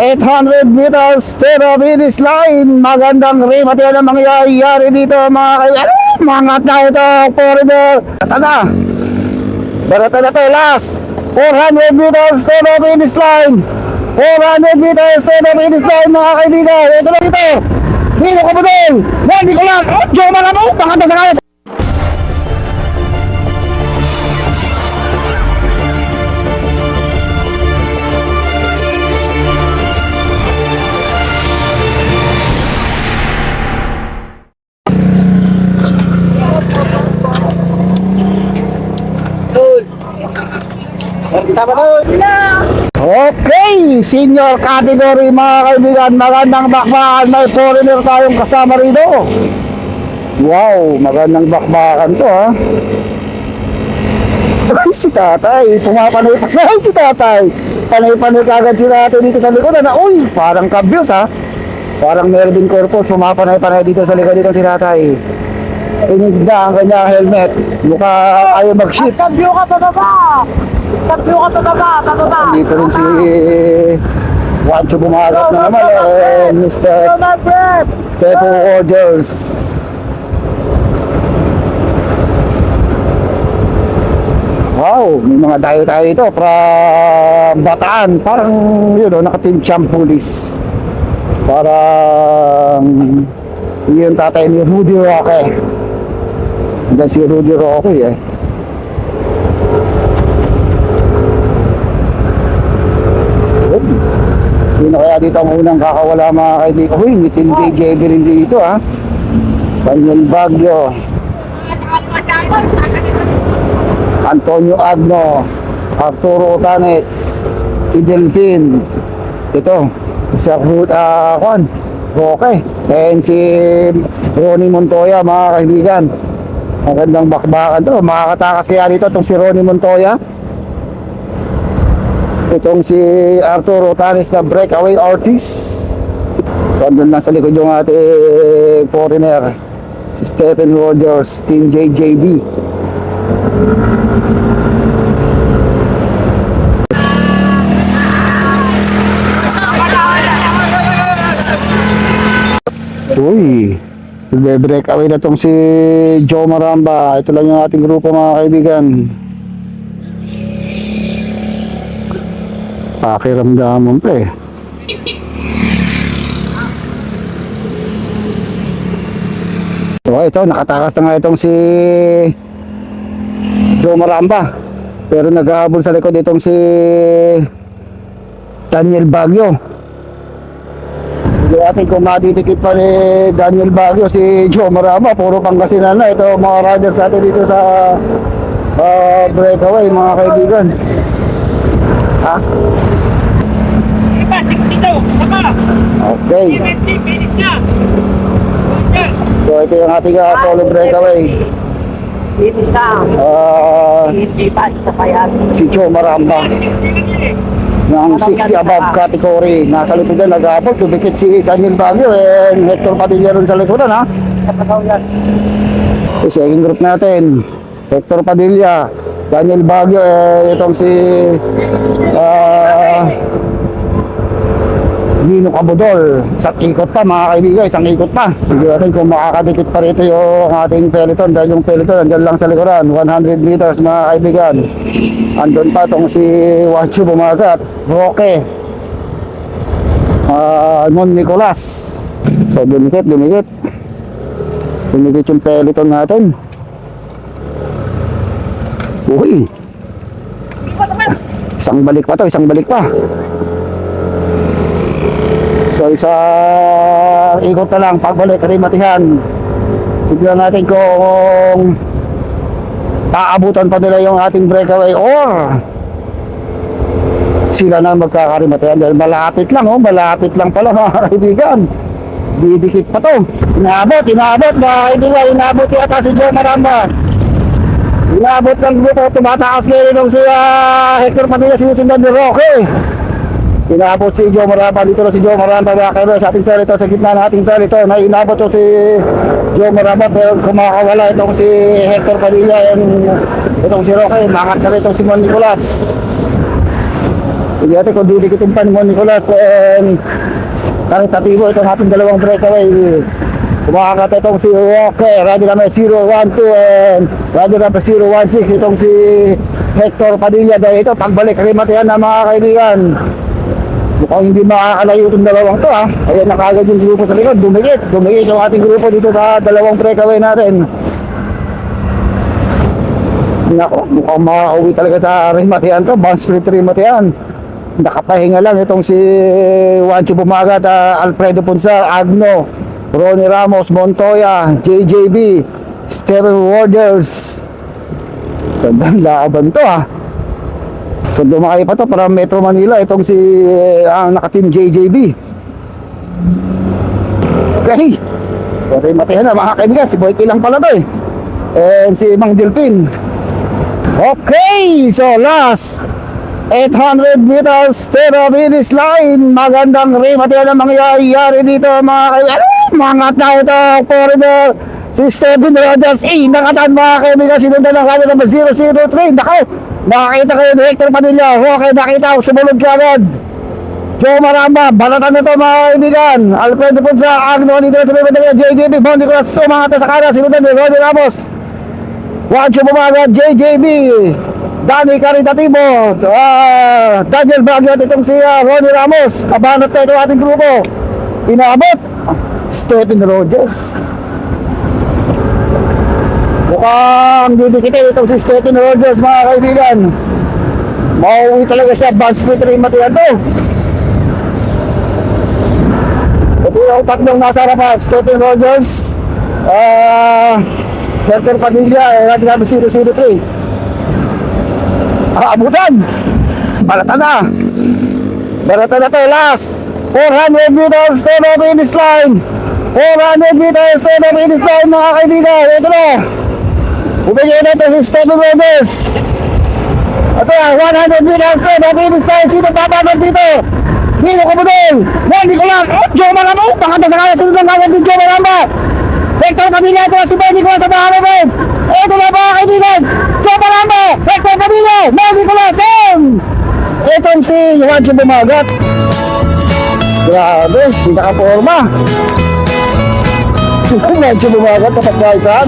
800 meters to the finish line. Magandang rim at yan ang mangyayari dito mga kaibigan. Mga tayo ito, foreigner. Tanda. Barata na to, last 400 meters to the finish line. 400 meters to the finish line mga kaibigan. Ito na dito. Nino Kabudol. Nicolas. Joe Maramo. Panganta sa kaya. Okay, senior category mga kaibigan, magandang bakbakan, may foreigner tayong kasama rito. Wow, magandang bakbakan to ha. Ay, si tatay, pumapanay-panay si tatay. Panay-panay kagad si tatay dito sa likod na, uy, parang kabyos ha. Parang Melvin Corpus, pumapanay-panay dito sa likod dito si tatay. Tinig na ang kanyang helmet, mukha ayaw mag-ship. Kabyo ka pa ba? Kabyo ka pa ba? Dito rin si Wancho bumagat na naman Mr. Tepo Rogers. Wow, may mga tayo ito from Bataan. Parang yun o, naka-team champ police. Parang yung tatay ni Rudy Roque. Diyan si Rudy Roque eh. Sino kaya dito ang unang kakawala mga kaibigan? Uy, may Team JJB rin dito ha. Daniel Baguio, Antonio Agno, Arturo Otanes, si Delpin. Ito, sa Roque, and si Ronnie Montoya mga kaibigan. Magandang bakbakan to. Makakatakas kaya dito itong si Ronnie Montoya. Itong si Arturo Otanes na breakaway artist. So andun lang sa likod yung ating foreigner, si Stephen Rogers, Team JJB. Uy, breakaway na tong si Joe Maramba. Ito lang yung ating grupo mga kaibigan. Pakiramdaman pa eh. So ito, nakatakas na nga itong si Joe Maramba. Pero naghahabol sa likod itong si Daniel Baguio. Hindi natin kung matitikip pa ni Daniel Baguio si Joe Maramba. Puro Pangasinan na. Ito mga riders natin dito sa breakaway mga kaibigan. Ha? Iba, 62, sama. Okay. 50 minutes na. So ito yung ating solo breakaway. Minutes na. Hindi pa, isa pa yan. Si Joe Maramba ng 60 above category. Nasa likod na nag-abot. Tumikit si Daniel Baguio and Hector Padilla rin sa likodan ha. Sa pagaw yan. Okay, second group natin, Hector Padilla, Daniel Baguio, itong si Nino Kabudol. Isang ikot pa mga kaibigan, isang ikot pa. Hindi natin kung makakadikit pa rito yung ating peloton. Dahil yung peloton andyan lang sa likuran, 100 meters mga kaibigan. Andun pa itong si Wancho bumagat, Roque, Nicolas. So dumikit yung peloton natin. Uy, isang balik pa. So isang ikot na lang, pagbalik rimatihan. Tignan natin kung aabutan pa nila yung ating breakaway or sila na magkakarimatihan. Dahil malapit lang pala mga kaibigan. Didikit pa to. Inaabot mga kaibigan. Inaabot yata si Joe Maramba. Inaabot ng grupo. Tumatakas ngayon nung si Hector Padilla, sinusundan ni Roque. Inabot si Joe Maramba. Dito na si Joe Maramba sa ating pelito, sa gitna ng ating pelito na inabot to si Joe Maramba, pero kumakawala itong si Hector Padilla and itong si Roque. Makat na rin itong si Mon Nicolas. Hindi natin kung didikitin pa ni Mon Nicolas and karitatibo itong ating dalawang breakaway. Kumakakata itong si Walker, rider number 012 and rider number 016 itong si Hector Padilla. Dahil ito pagbalik rimatihan na mga kaibigan. Mukhang hindi makakalayo itong dalawang to ha. Ayan na kagad yung grupo sa likod. Dumikit yung ating grupo dito sa dalawang breakaway natin. Nako, mukhang makauwi talaga sa rimatihan to. Bounce free rimatihan. Nakapahinga lang itong si Juancho Bumagat, Alfredo Punsa, Agno, Ronnie Ramos, Montoya, JJB, Steven Warders. Gandang laban to ha. So lumaki pa to para Metro Manila itong si ang naka-team JJB. Okay. So rimatihan na mga kaibigan. Si Boyki lang pala to eh. And si Mang Dilpin. Okay, so last 800 meters to the finish line. Magandang rimatihan ang mangyayari dito mga kaibigan. Mga tao ito, foreigner. Si Steven Rogers, nakatan mga kaibigan. Sinundan ng kanya number 003. Nako, nakakita kayo ni Hector Padilla. Okay, nakita ko, sumunod ka agad. Joe Maramba, balatan na ito mga kaibigan. Alfredo Punsa, Agno, dito na sa may bandang JJB. Bondi ko na sumangata sa kanan. Sinundan ni Ronnie Ramos. Juancho Bumagat, JJB. Dani Caritatibo, Daniel Bagyot, itong si Ronnie Ramos. Kabanot na ito ating grupo. Inaabot Stephen Rogers. Mukhang didikitin itong si Stephen Rogers mga kaibigan. Mauwi talaga sa bounce free rimatihan to. Ito yung tatlong nasa harapan. Stephen Rogers, Hector Padilla, rider number 003. Abutan. Balatan na to. Last 400 meters to the finish line. 400 meters to the finish line mga kaibigan. Ito na. Bumigay na ito si Stephen Rogers. Ito na, 100 meters to the finish line. Sino papagat dito? Nino Comodol, Juan Nicolas, Joe Maramba. Pakanta sa kanya, sinundan kagad ni Joe Maramba. Hector Padilla, ito na si Ben Nicolas sa Bahamas. Ito na mga kaibigan, Joe Maramba, Hector Padilla, Ben Nicolas, itong si Juancho Bumagat. Grabe, hindi nakaporma. Juancho Bumagat kapag kaisan.